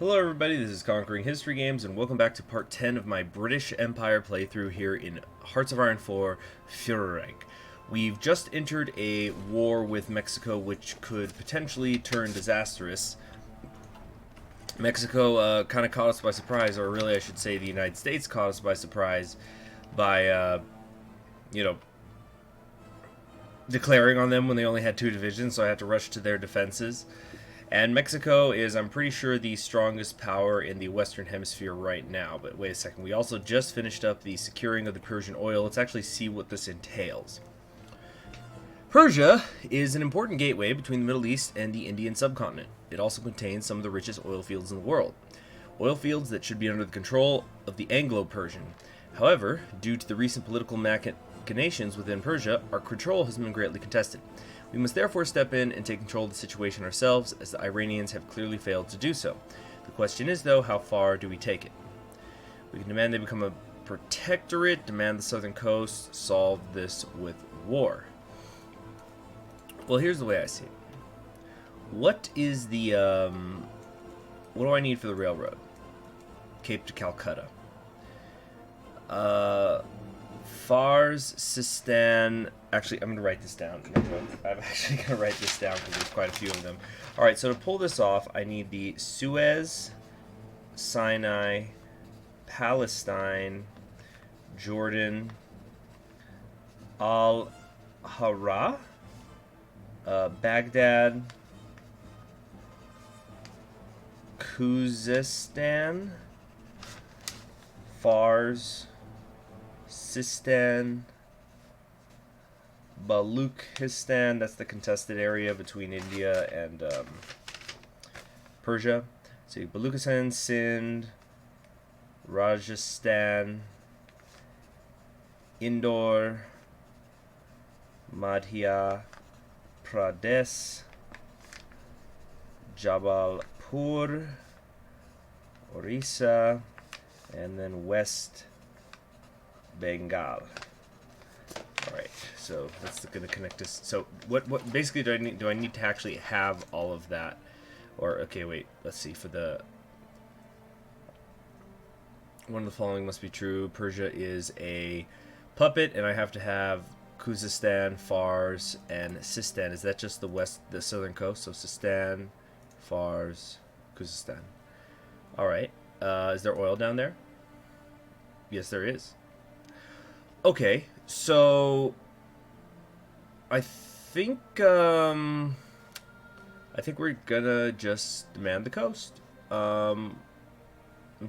Hello everybody, this is Conquering History Games, and welcome back to part 10 of my British Empire playthrough here in Hearts of Iron 4, Führerreich. We've just entered a war with Mexico which could potentially turn disastrous. Mexico kind of caught us by surprise, or really I should say the United States caught us by surprise by, declaring on them when they only had 2 divisions, so I had to rush to their defenses. And Mexico is, I'm pretty sure, the strongest power in the Western Hemisphere right now. But wait a second, we also just finished up the securing of the Persian oil. Let's actually see what this entails. Persia is an important gateway between the Middle East and the Indian subcontinent. It also contains some of the richest oil fields in the world. Oil fields that should be under the control of the Anglo-Persian. However, due to the recent political machinations within Persia, our control has been greatly contested. We must therefore step in and take control of the situation ourselves, as the Iranians have clearly failed to do so. The question is, though, how far do we take it? We can demand they become a protectorate, demand the southern coast, solve this with war. Well, here's the way I see it. What is the, what do I need for the railroad? Cape to Calcutta. Fars, Sistan. Actually, I'm going to write this down. I'm actually going to write this down because there's quite a few of them. Alright, so to pull this off, I need the Suez, Sinai, Palestine, Jordan, Al-Hara, Baghdad, Khuzestan, Fars, Sistan, Baluchistan, that's the contested area between India and Persia. So Baluchistan, Sindh, Rajasthan, Indore, Madhya Pradesh, Jabalpur, Orissa, and then West Bengal. Alright, so that's going to connect us. So what basically do I need to actually have all of that? Or, okay, wait, let's see, for the... One of the following must be true. Persia is a puppet, and I have to have Khuzestan, Fars, and Sistan. Is that just the southern coast? So Sistan, Fars, Khuzestan. Alright, is there oil down there? Yes, there is. Okay, so I think we're gonna just demand the coast. And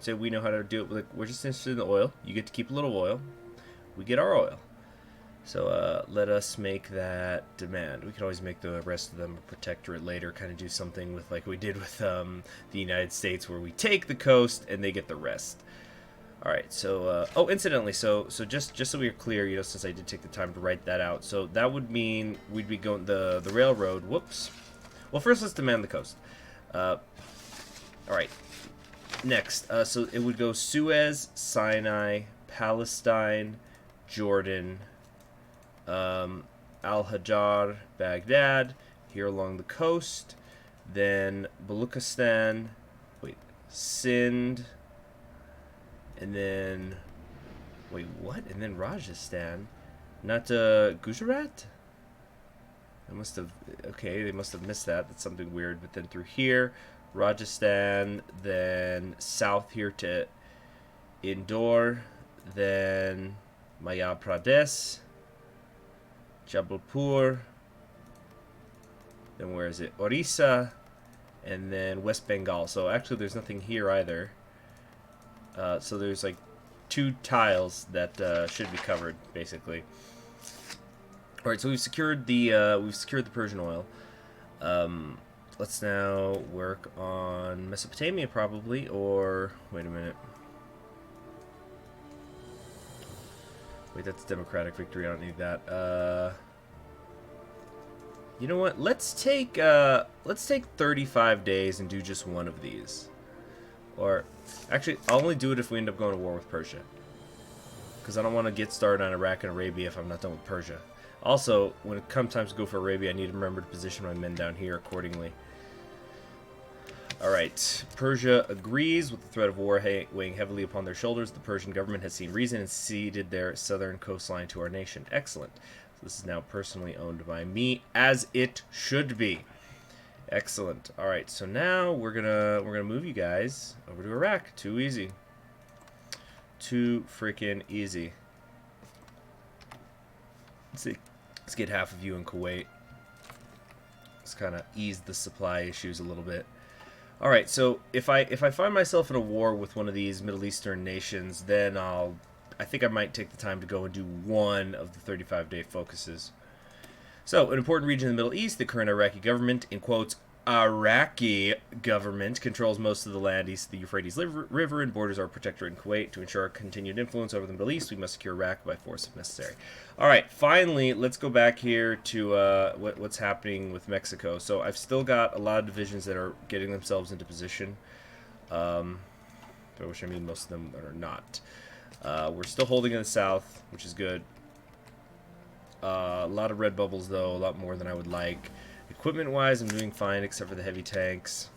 say we know how to do it. Like, we're just interested in the oil. You get to keep a little oil. We get our oil. So let us make that demand. We can always make the rest of them a protectorate later. Kind of do something with like we did with the United States, where we take the coast and they get the rest. All right, so oh, incidentally, so just so we're clear, you know, since I did take the time to write that out, so that would mean we'd be going the railroad. Whoops. Well, first let's demand the coast. All right. Next, so it would go Suez, Sinai, Palestine, Jordan, Al-Hajar, Baghdad, here along the coast, then Baluchistan, wait, Sindh. And then, wait, what? And then Rajasthan, not Gujarat? I must have, okay, they must have missed that. That's something weird. But then through here, Rajasthan, then south here to Indore, then Madhya Pradesh, Jabalpur, then where is it? Orissa, and then West Bengal. So actually there's nothing here either. So there's like 2 tiles that should be covered, basically. All right, so we've secured the Persian oil. Let's now work on Mesopotamia, probably, or wait a minute. Wait, that's democratic victory. I don't need that. You know what? Let's take 35 days and do just one of these. Or, actually, I'll only do it if we end up going to war with Persia. Because I don't want to get started on Iraq and Arabia if I'm not done with Persia. Also, when it comes time to go for Arabia, I need to remember to position my men down here accordingly. Alright, Persia agrees with the threat of war weighing heavily upon their shoulders. The Persian government has seen reason and ceded their southern coastline to our nation. Excellent. So this is now personally owned by me, as it should be. Excellent. Alright, so now we're gonna move you guys over to Iraq. Too easy. Too freaking easy. Let's see. Let's get half of you in Kuwait. Let's kind of ease the supply issues a little bit. All right, so if I find myself in a war with one of these Middle Eastern nations, then I think I might take the time to go and do one of the 35-day focuses. So, an important region in the Middle East, the current Iraqi government, in quotes, Iraqi government, controls most of the land east of the Euphrates River and borders our protectorate in Kuwait. To ensure our continued influence over the Middle East, we must secure Iraq by force if necessary. All right, finally, let's go back here to what's happening with Mexico. So I've still got a lot of divisions that are getting themselves into position, which I mean most of them are not. We're still holding in the south, which is good. A lot of red bubbles, though, a lot more than I would like. Equipment-wise, I'm doing fine, except for the heavy tanks.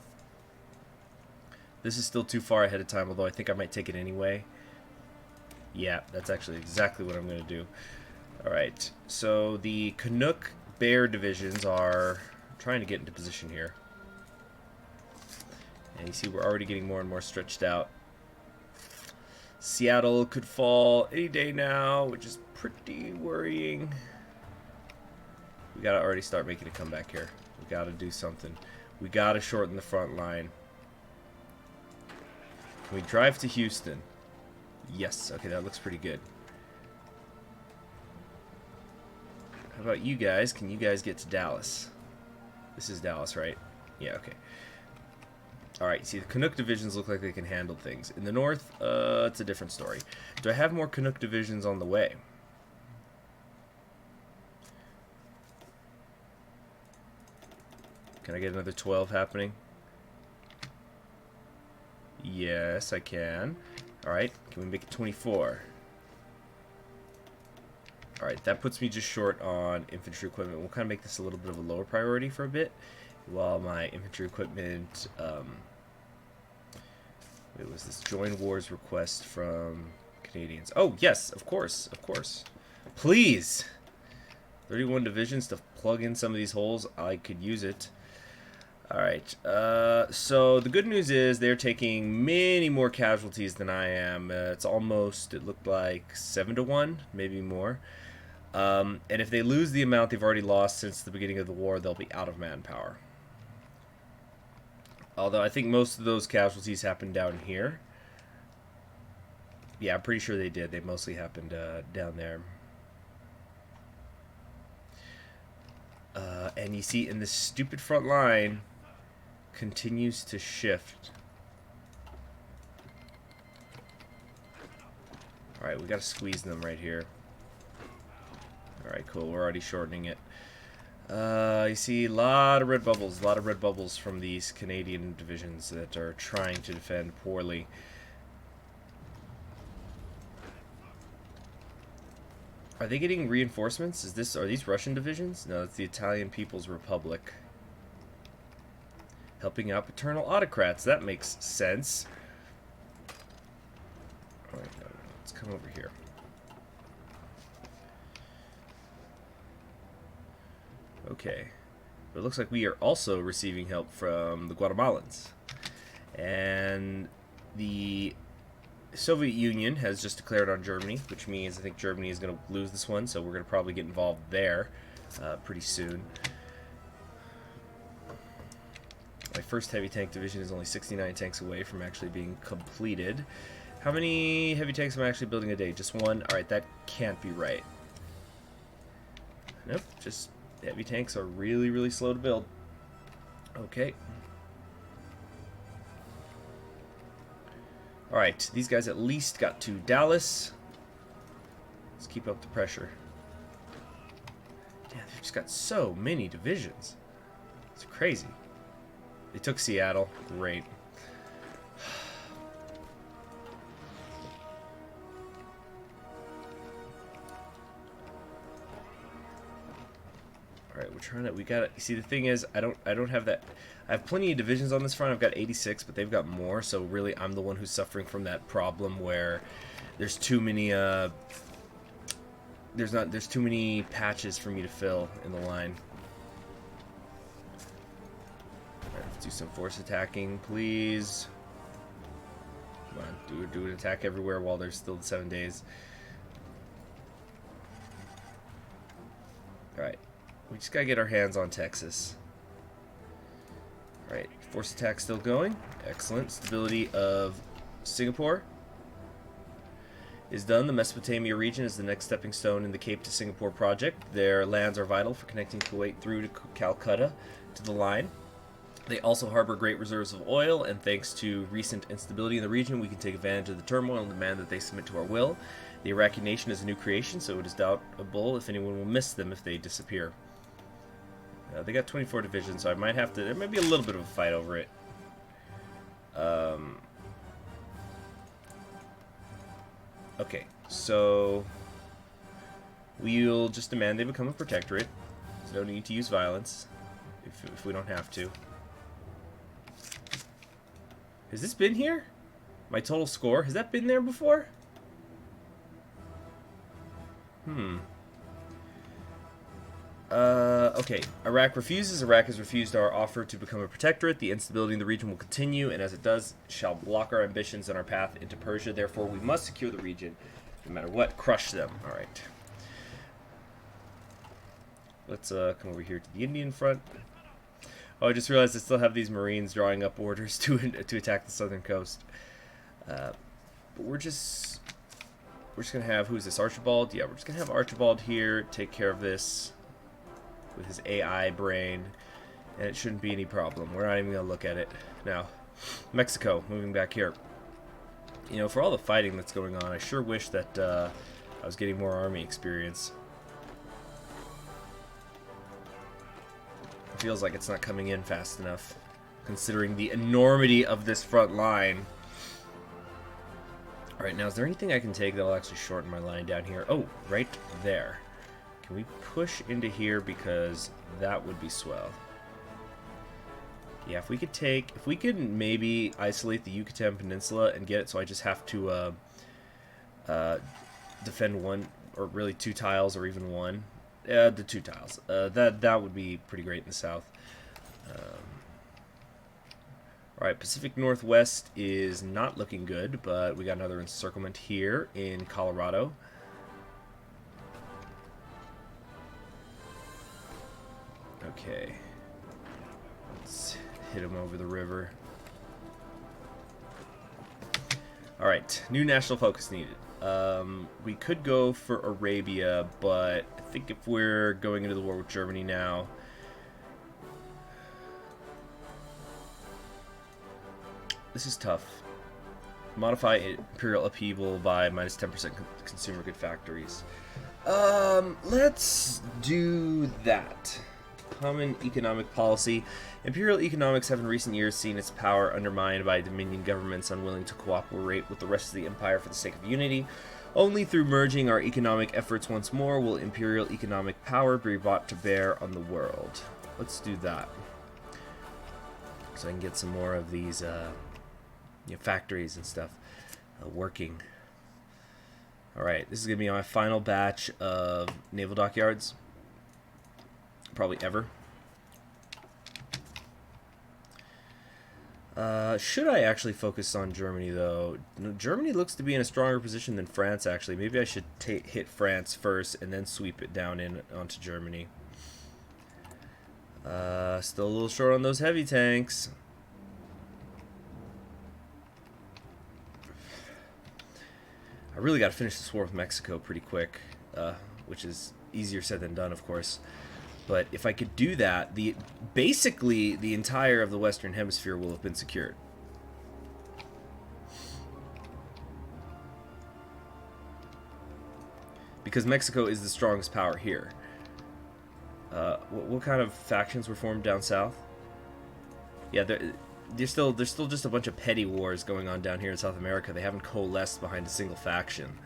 This is still too far ahead of time, although I think I might take it anyway. Yeah, that's actually exactly what I'm going to do. Alright, so the Canuck Bear divisions are trying to get into position here. And you see we're already getting more and more stretched out. Seattle could fall any day now, which is pretty worrying. We gotta already start making a comeback here. We gotta do something. We gotta shorten the front line. Can we drive to Houston? Yes. Okay, that looks pretty good. How about you guys? Can you guys get to Dallas? This is Dallas, right? Yeah, okay. Alright, see, the Canuck divisions look like they can handle things. In the north, it's a different story. Do I have more Canuck divisions on the way? Can I get another 12 happening? Yes, I can. Alright, can we make it 24? Alright, that puts me just short on infantry equipment. We'll kind of make this a little bit of a lower priority for a bit, while my infantry equipment... it was this Join Wars request from Canadians. Oh, yes, of course, of course. Please! 31 divisions to plug in some of these holes. I could use it. Alright, so the good news is they're taking many more casualties than I am. It's almost, it looked like 7-1, maybe more. And if they lose the amount they've already lost since the beginning of the war, they'll be out of manpower. Although I think most of those casualties happened down here. Yeah, I'm pretty sure they did. They mostly happened down there. And you see, in this stupid front line... continues to shift. Alright, we gotta squeeze them right here. Alright, cool. We're already shortening it. You see a lot of red bubbles from these Canadian divisions that are trying to defend poorly. Are they getting reinforcements? Are these Russian divisions? No, it's the Italian People's Republic. Helping out paternal autocrats. That makes sense. Alright, let's come over here. Okay. But it looks like we are also receiving help from the Guatemalans. And the Soviet Union has just declared on Germany, which means I think Germany is going to lose this one, so we're going to probably get involved there pretty soon. My first heavy tank division is only 69 tanks away from actually being completed. How many heavy tanks am I actually building a day? Just one? Alright, that can't be right. Nope, just heavy tanks are really, really slow to build. Okay. Alright, these guys at least got to Dallas. Let's keep up the pressure. Damn, they've just got so many divisions. It's crazy. They took Seattle. Great. Alright, we're trying to, we got, see the thing is, I don't have that, I have plenty of divisions on this front, I've got 86, but they've got more, so really I'm the one who's suffering from that problem where there's too many, there's too many patches for me to fill in the line. Alright, let's do some force attacking, please. Come on, do an attack everywhere while there's still 7 days. Alright. We just gotta get our hands on Texas. Alright, force attack still going. Excellent. Stability of Singapore is done. The Mesopotamia region is the next stepping stone in the Cape to Singapore project. Their lands are vital for connecting Kuwait through to Calcutta to the line. They also harbor great reserves of oil, and thanks to recent instability in the region, we can take advantage of the turmoil and demand that they submit to our will. The Iraqi nation is a new creation, so it is doubtful if anyone will miss them if they disappear. They got 24 divisions, so I might have to... There might be a little bit of a fight over it. Okay, so... We'll just demand they become a protectorate. There's no need to use violence if we don't have to. Has this been here? My total score? Has that been there before? Okay. Iraq refuses. Iraq has refused our offer to become a protectorate. The instability in the region will continue, and as it does, it shall block our ambitions and our path into Persia. Therefore, we must secure the region, no matter what. Crush them. All right. Let's come over here to the Indian front. Oh, I just realized I still have these Marines drawing up orders to attack the southern coast. But we're just gonna have, who's this, Archibald? Yeah, we're just gonna have Archibald here take care of this with his AI brain, and it shouldn't be any problem. We're not even gonna look at it now. Mexico, moving back here. You know, for all the fighting that's going on, I sure wish that I was getting more army experience. It feels like it's not coming in fast enough, considering the enormity of this front line. Alright, now is there anything I can take that'll actually shorten my line down here? Oh, right there. Can we push into here, because that would be swell. Yeah, if we could maybe isolate the Yucatan Peninsula and get it so I just have to defend one, or really 2 tiles, or even 1. The 2 tiles. That would be pretty great in the south. Alright, Pacific Northwest is not looking good, but we got another encirclement here in Colorado. Okay. Let's hit him over the river. Alright, new national focus needed. We could go for Arabia, but I think if we're going into the war with Germany now... This is tough. Modify imperial upheaval by minus 10% consumer good factories. Let's do that. Common economic policy. Imperial economics have in recent years seen its power undermined by Dominion governments unwilling to cooperate with the rest of the empire for the sake of unity. Only through merging our economic efforts once more will imperial economic power be brought to bear on the world. Let's do that. So I can get some more of these factories and stuff working. Alright, this is going to be my final batch of naval dockyards. Probably ever. Should I actually focus on Germany, though? Germany looks to be in a stronger position than France, actually. Maybe I should hit France first and then sweep it down onto Germany. Still a little short on those heavy tanks. I really got to finish this war with Mexico pretty quick, which is easier said than done, of course. But if I could do that, basically the entire of the Western Hemisphere will have been secured. Because Mexico is the strongest power here. What kind of factions were formed down south? Yeah, there's still just a bunch of petty wars going on down here in South America. They haven't coalesced behind a single faction.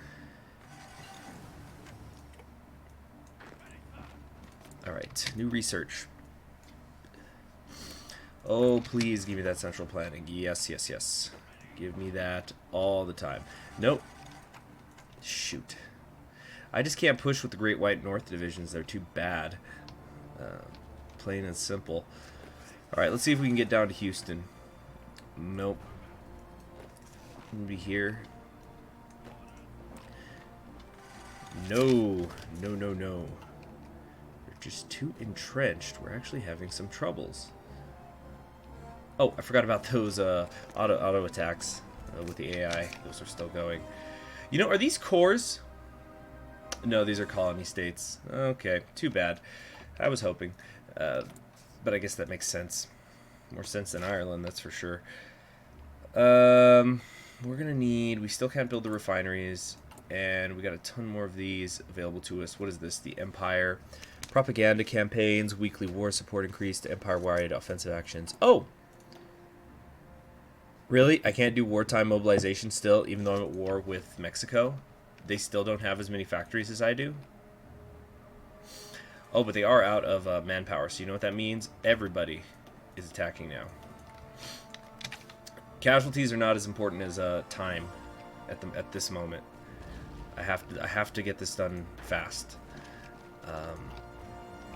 Alright, new research. Oh, please give me that central planning. Yes, yes, yes. Give me that all the time. Nope. Shoot. I just can't push with the Great White North divisions. They're too bad. Plain and simple. Alright, let's see if we can get down to Houston. Nope. Maybe here. No. No, no, no. They're just too entrenched. We're actually having some troubles. Oh, I forgot about those auto attacks with the AI. Those are still going. You know, are these cores? No, these are colony states. Okay, too bad. I was hoping. But I guess that makes sense. More sense than Ireland, that's for sure. We're going to need... We still can't build the refineries. And we got a ton more of these available to us. What is this? The Empire. Propaganda campaigns. Weekly war support increased. Empire-wide offensive actions. Oh! Really? I can't do wartime mobilization still, even though I'm at war with Mexico? They still don't have as many factories as I do? Oh, but they are out of manpower, so you know what that means? Everybody is attacking now. Casualties are not as important as time at this moment. I have to get this done fast.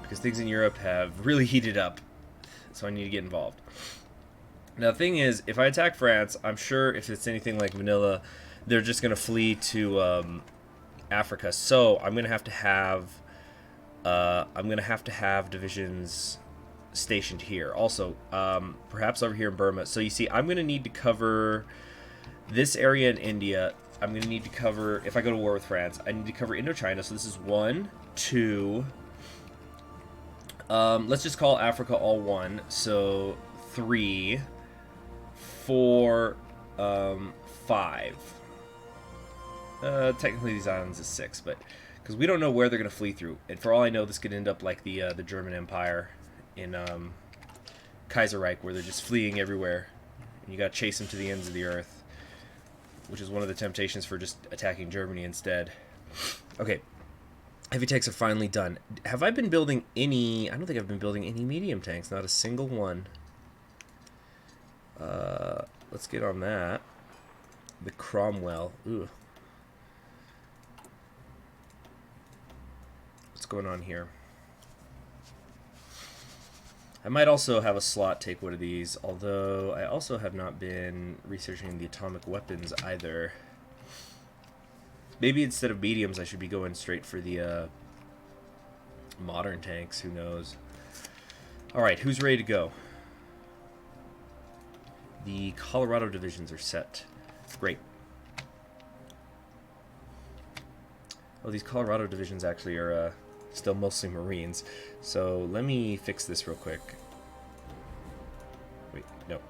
Because things in Europe have really heated up, so I need to get involved. Now, the thing is, if I attack France, I'm sure if it's anything like Manila, they're just going to flee to Africa. So I'm going to have to have divisions stationed here. Also, perhaps over here in Burma. So you see, I'm going to need to cover this area in India. I'm going to need to cover, if I go to war with France, I need to cover Indochina. So this is 1, 2. Let's just call Africa all 1. So 3, 4, 5. Technically these islands is 6, but because we don't know where they're going to flee through, and for all I know, this could end up like the German Empire in Kaiserreich, where they're just fleeing everywhere, and you got to chase them to the ends of the earth, which is one of the temptations for just attacking Germany instead. Okay, heavy tanks are finally done. Have I been building any? I don't think I've been building any medium tanks. Not a single one. Let's get on that. The Cromwell. Ooh. What's going on here? I might also have a slot take one of these, although I also have not been researching the atomic weapons either. Maybe instead of mediums I should be going straight for the modern tanks, who knows. Alright, who's ready to go? The Colorado divisions are set. Great. Oh, these Colorado divisions actually are still mostly Marines. So let me fix this real quick. Wait, no.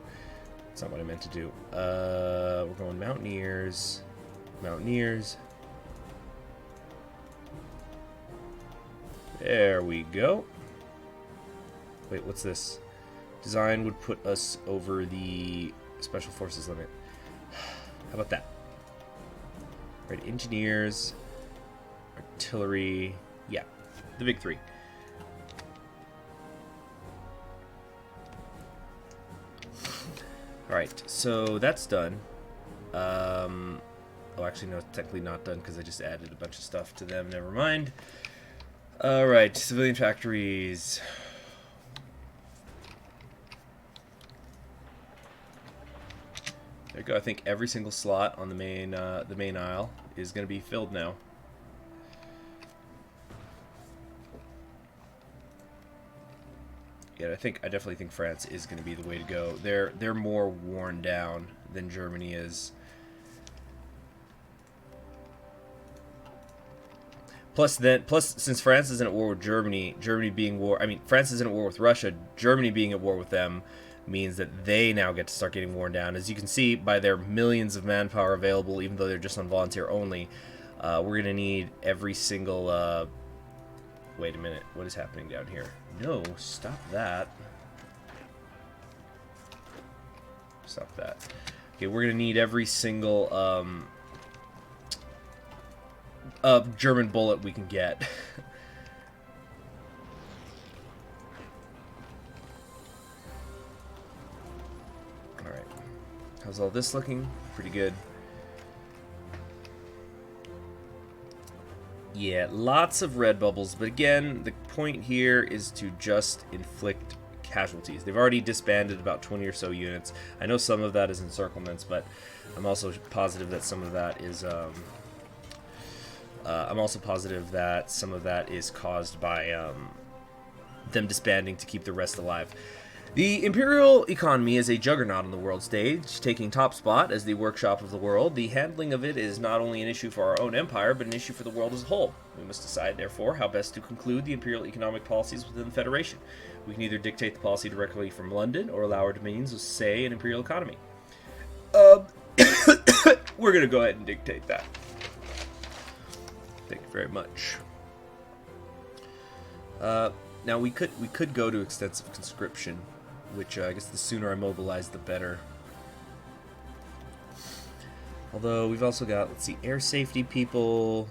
That's not what I meant to do. We're going Mountaineers. Mountaineers. There we go. Wait, what's this? Design would put us over the Special Forces limit. How about that? Right, engineers, artillery, yeah, the big 3. Alright, so that's done. Oh, actually, no, it's technically not done because I just added a bunch of stuff to them. Never mind. Alright, civilian factories. There you go. I think every single slot on the main aisle is going to be filled now. Yeah, I definitely think France is going to be the way to go. They're more worn down than Germany is. Plus, since France isn't at war with Germany, France isn't at war with Russia, Germany being at war with them means that they now get to start getting worn down. As you can see by their millions of manpower available, even though they're just on volunteer only, we're going to need every single... Wait a minute, what is happening down here? No, stop that. Stop that. Okay, we're going to need every single German bullet we can get. How's all this looking? Pretty good. Yeah, lots of red bubbles, but again, the point here is to just inflict casualties. They've already disbanded about 20 or so units. I know some of that is encirclements, but I'm also positive that some of that is caused by them disbanding to keep the rest alive. The imperial economy is a juggernaut on the world stage, taking top spot as the workshop of the world. The handling of it is not only an issue for our own empire, but an issue for the world as a whole. We must decide, therefore, how best to conclude the imperial economic policies within the Federation. We can either dictate the policy directly from London, or allow our dominions to say an imperial economy. We're going to go ahead and dictate that. Thank you very much. Now we could go to extensive conscription, which I guess the sooner I mobilize, the better. Although we've also got, let's see, air safety people,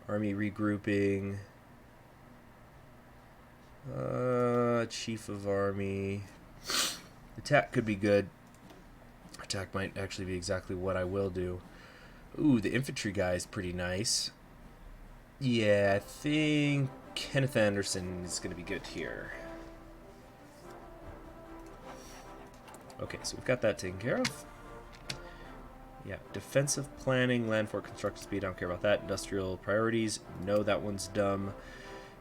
army regrouping, chief of army. Attack could be good. Attack might actually be exactly what I will do. Ooh, the infantry guy is pretty nice. Yeah, I think Kenneth Anderson is going to be good here. Okay, so we've got that taken care of. Yeah, defensive planning, land fort construction speed, I don't care about that. Industrial priorities, no, that one's dumb.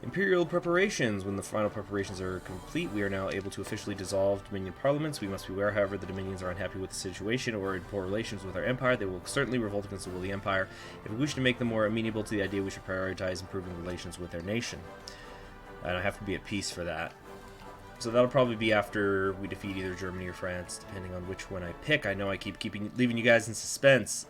Imperial preparations, when the final preparations are complete, we are now able to officially dissolve Dominion parliaments. We must beware, however, the Dominions are unhappy with the situation or in poor relations with our empire. They will certainly revolt against the will of the empire. If we wish to make them more amenable to the idea, we should prioritize improving relations with their nation. And I have to be at peace for that. So that'll probably be after we defeat either Germany or France, depending on which one I pick. I know I keep leaving you guys in suspense.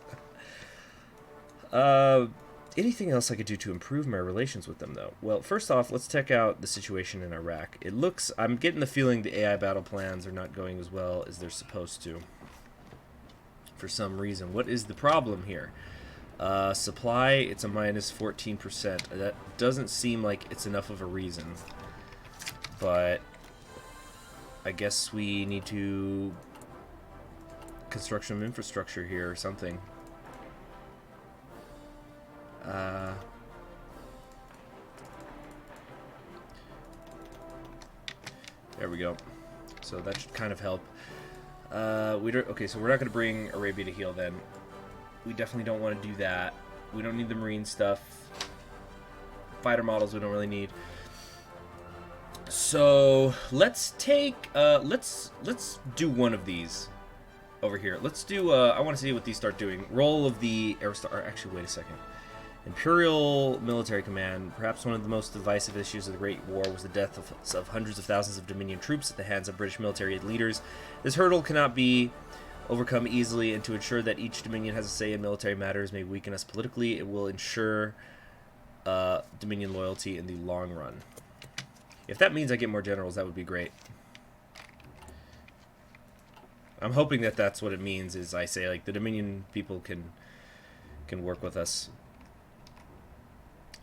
Anything else I could do to improve my relations with them, though? Well, first off, let's check out the situation in Iraq. It looks... I'm getting the feeling the AI battle plans are not going as well as they're supposed to. For some reason. What is the problem here? Supply, it's a minus 14%. That doesn't seem like it's enough of a reason. But... I guess we need to... construction of infrastructure here or something. There we go. So that should kind of help. Okay, so we're not going to bring Arabia to heel then. We definitely don't want to do that. We don't need the marine stuff. Fighter models we don't really need. So let's take let's do one of these over here. Let's do I want to see what these start doing. Role of the Aerostar. Actually, wait a second. Imperial military command. Perhaps one of the most divisive issues of the Great War was the death of hundreds of thousands of Dominion troops at the hands of British military leaders. This hurdle cannot be overcome easily, and to ensure that each Dominion has a say in military matters may weaken us politically. It will ensure Dominion loyalty in the long run. If that means I get more generals, that would be great. I'm hoping that that's what it means, is I say, like, the Dominion people can work with us.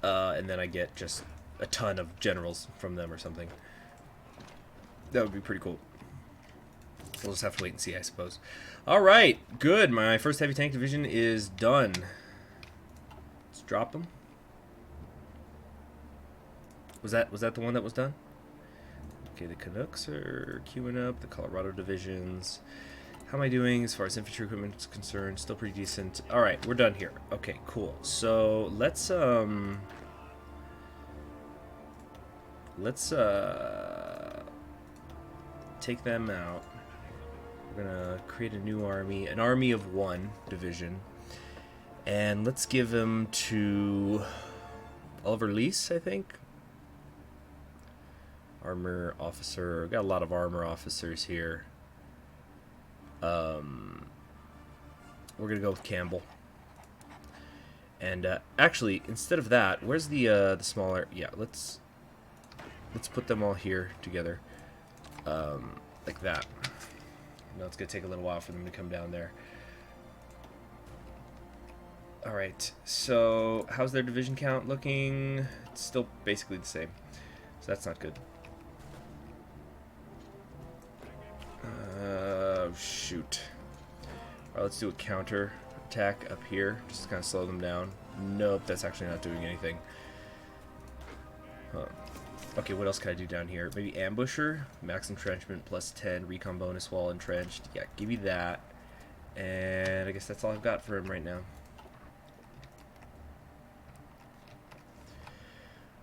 And then I get just a ton of generals from them or something. That would be pretty cool. We'll just have to wait and see, I suppose. Alright, good. My first heavy tank division is done. Let's drop them. Was that the one that was done? Okay, the Canucks are queuing up. The Colorado divisions. How am I doing as far as infantry equipment is concerned? Still pretty decent. Alright, we're done here. Okay, cool. So let's take them out. We're gonna create a new army, an army of one division, and let's give them to Oliver Lease, I think. Armor officer. Got a lot of armor officers here. We're gonna go with Campbell. And actually, instead of that, where's the smaller? Yeah, let's put them all here together, like that. I know it's gonna take a little while for them to come down there. All right. So how's their division count looking? It's still basically the same. So that's not good. Shoot. Alright, let's do a counter attack up here. Just to kind of slow them down. Nope, that's actually not doing anything. Huh. Okay, what else can I do down here? Maybe ambusher, max entrenchment, plus 10, recon bonus while entrenched. Yeah, give me that. And I guess that's all I've got for him right now.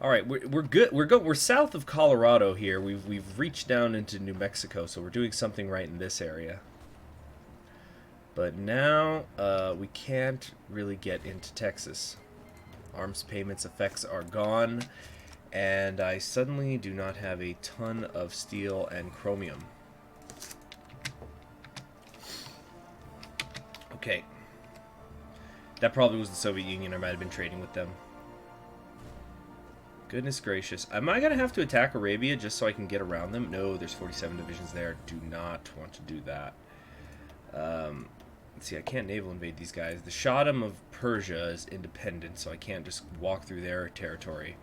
All right, we're good. We're south of Colorado here. We've reached down into New Mexico, so we're doing something right in this area. But now we can't really get into Texas. Arms payments effects are gone. And I suddenly do not have a ton of steel and chromium. Okay. That probably was the Soviet Union. I might have been trading with them. Goodness gracious. Am I going to have to attack Arabia just so I can get around them? No, there's 47 divisions there. Do not want to do that. Let's see, I can't naval invade these guys. The Shahdom of Persia is independent, so I can't just walk through their territory.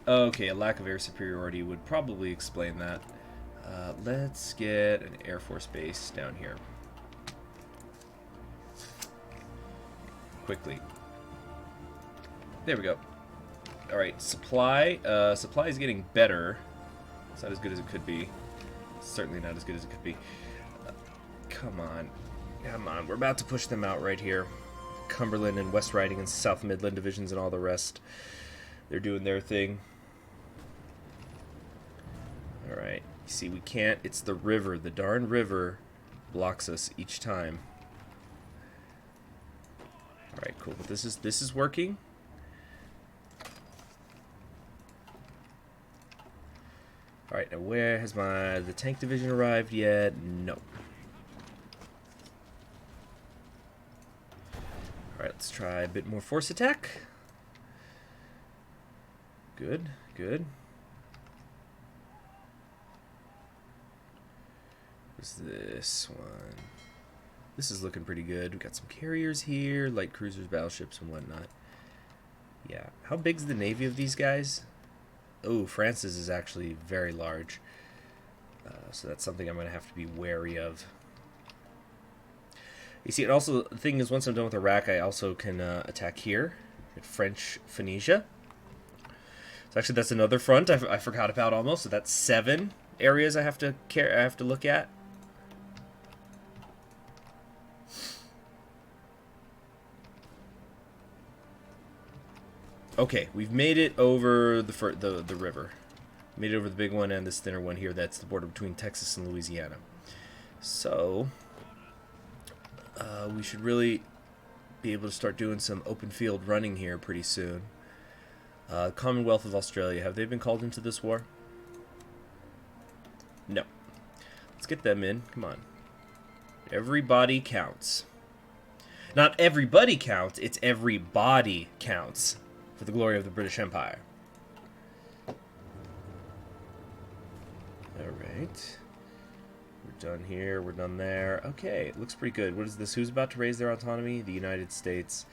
Okay, a lack of air superiority would probably explain that. Let's get an Air Force base down here. Quickly. There we go. Alright, supply. Supply is getting better. It's not as good as it could be. Certainly not as good as it could be. Come on. Come on. We're about to push them out right here. Cumberland and West Riding and South Midland divisions and all the rest. They're doing their thing. Alright, you see we can't, it's the river, the darn river blocks us each time. Alright, cool, but this is working. Alright, now where has the tank division arrived yet? No. Alright, let's try a bit more force attack. Good, good. What's this one? This is looking pretty good. We got some carriers here, light cruisers, battleships, and whatnot. Yeah. How big's the navy of these guys? Oh, France's is actually very large. So that's something I'm going to have to be wary of. You see, and also the thing is, once I'm done with Iraq, I also can attack here at French Phoenicia. So actually, that's another front I forgot about almost. So that's 7 areas I have to look at. Okay, we've made it over the river. Made it over the big one and this thinner one here. That's the border between Texas and Louisiana. So we should really be able to start doing some open field running here pretty soon. Commonwealth of Australia, have they been called into this war? No. Let's get them in. Come on. Everybody counts. Not everybody counts, it's everybody counts for the glory of the British Empire. Alright. We're done here, we're done there. Okay, it looks pretty good. What is this? Who's about to raise their autonomy? The United States.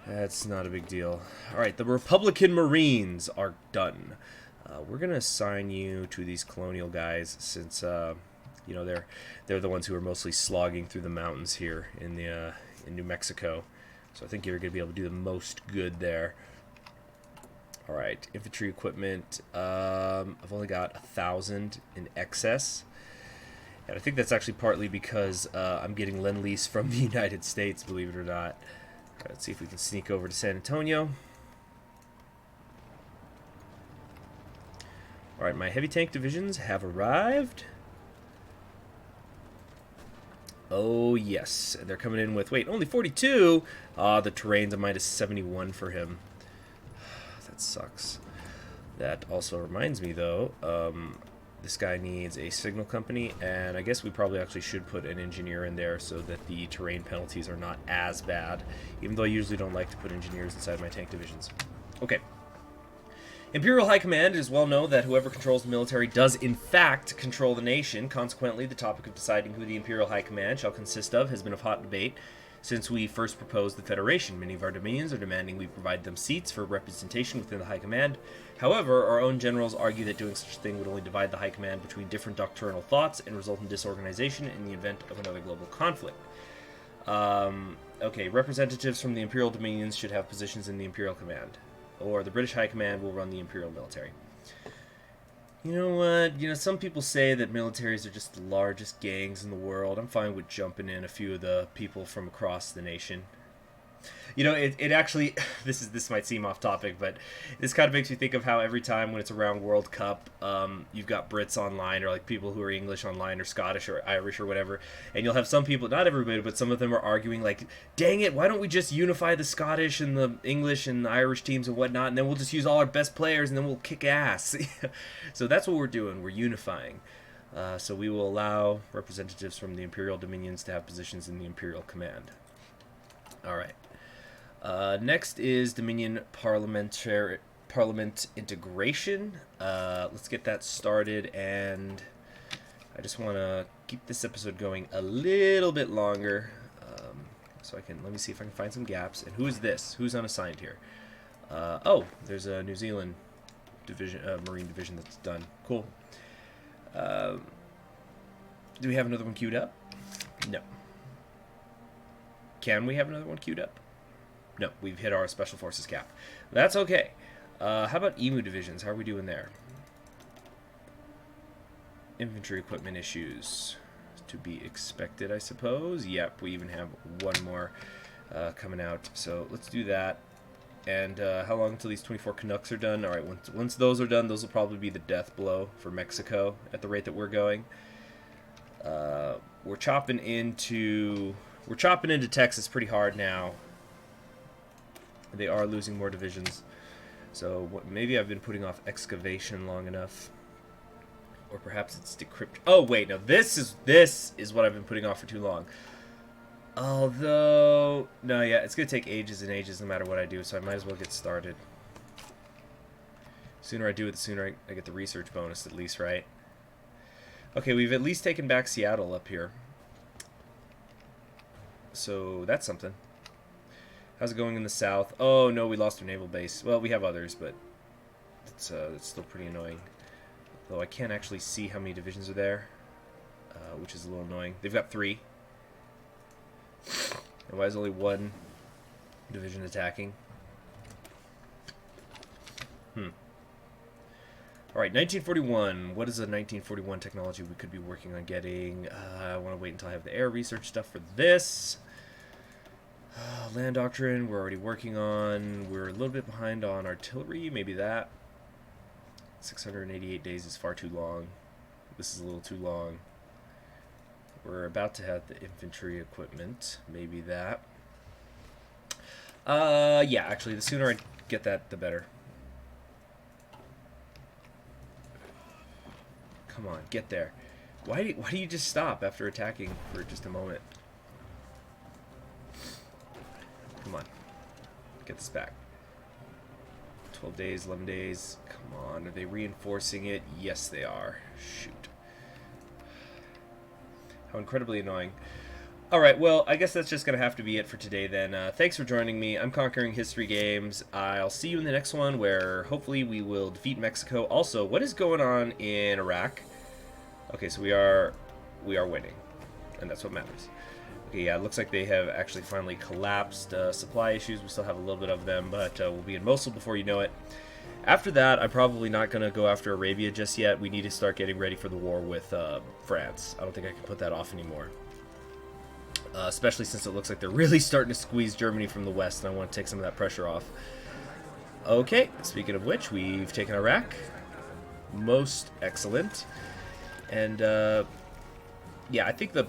That's not a big deal. Alright, the Republican Marines are done. We're going to assign you to these colonial guys since, you know, they're the ones who are mostly slogging through the mountains here in New Mexico. So I think you're going to be able to do the most good there. Alright, infantry equipment. I've only got 1,000 in excess. And I think that's actually partly because I'm getting Lend-Lease from the United States, believe it or not. Right, let's see if we can sneak over to San Antonio. Alright, my heavy tank divisions have arrived. Oh, yes. They're coming in with, wait, only 42? The terrain's a minus 71 for him. That sucks. That also reminds me, though, this guy needs a signal company, and I guess we probably actually should put an engineer in there so that the terrain penalties are not as bad, even though I usually don't like to put engineers inside my tank divisions. Okay. Imperial High Command, it is well known that whoever controls the military does in fact control the nation. Consequently, the topic of deciding who the Imperial High Command shall consist of has been of hot debate Since we first proposed the Federation, many of our dominions are demanding we provide them seats for representation within the High Command. However, our own generals argue that doing such a thing would only divide the High Command between different doctrinal thoughts and result in disorganization in the event of another global conflict. Okay, representatives from the Imperial Dominions should have positions in the Imperial Command, or the British High Command will run the Imperial military. You know what? Some people say that militaries are just the largest gangs in the world. I'm fine with jumping in a few of the people from across the nation. It actually, this might seem off topic, but this kind of makes me think of how every time when it's around World Cup, you've got Brits online, or like people who are English online, or Scottish, or Irish, or whatever, and you'll have some people, not everybody, but some of them are arguing like, dang it, why don't we just unify the Scottish and the English and the Irish teams and whatnot, and then we'll just use all our best players, and then we'll kick ass. So that's what we're doing, we're unifying. So we will allow representatives from the Imperial Dominions to have positions in the Imperial Command. Alright. Next is Dominion Parliament integration. Let's get that started, and I just want to keep this episode going a little bit longer, so let me see if I can find some gaps. And who is this? Who's unassigned here? Oh, there's a New Zealand division, Marine division that's done. Cool. Do we have another one queued up? No. Can we have another one queued up? No, we've hit our Special Forces cap. That's okay. How about EMU divisions? How are we doing there? Infantry equipment issues. To be expected, I suppose. Yep, we even have one more coming out. So let's do that. And how long until these 24 Canucks are done? Alright, once those are done, those will probably be the death blow for Mexico at the rate that we're going. We're chopping into Texas pretty hard now. They are losing more divisions, so maybe I've been putting off excavation long enough, or perhaps it's decrypt. Oh wait, no, this is what I've been putting off for too long. Although, no, yeah, it's gonna take ages and ages no matter what I do, so I might as well get started. The sooner I do it, the sooner I get the research bonus, at least, right? Okay, we've at least taken back Seattle up here, so that's something. How's it going in the south? Oh, no, we lost our naval base. Well, we have others, but it's still pretty annoying. Though I can't actually see how many divisions are there, which is a little annoying. They've got 3. And why is only 1 division attacking? Alright, 1941. What is a 1941 technology we could be working on getting? I want to wait until I have the air research stuff for this. Land doctrine, we're already working on. We're a little bit behind on artillery, maybe that. 688 days is far too long. This is a little too long. We're about to have the infantry equipment, maybe that. Yeah, actually, the sooner I get that, the better. Come on, get there. Why do you just stop after attacking for just a moment? Come on. Get this back. 12 days, 11 days. Come on. Are they reinforcing it? Yes, they are. Shoot. How incredibly annoying. Alright, well, I guess that's just going to have to be it for today then. Thanks for joining me. I'm Conquering History Games. I'll see you in the next one where hopefully we will defeat Mexico. Also, what is going on in Iraq? Okay, so we are winning. And that's what matters. Okay, yeah, it looks like they have actually finally collapsed. Supply issues, we still have a little bit of them, but we'll be in Mosul before you know it. After that, I'm probably not going to go after Arabia just yet. We need to start getting ready for the war with France. I don't think I can put that off anymore. Especially since it looks like they're really starting to squeeze Germany from the west, and I want to take some of that pressure off. Okay, speaking of which, we've taken Iraq. Most excellent. And, yeah, I think the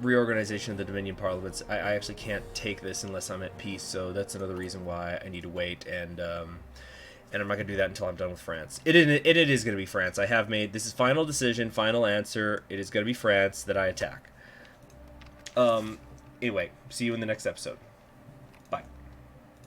reorganization of the Dominion Parliaments, I actually can't take this unless I'm at peace, so that's another reason why I need to wait, and I'm not going to do that until I'm done with France. It is going to be France. I have made, this is final decision, final answer, it is going to be France that I attack. Anyway, see you in the next episode.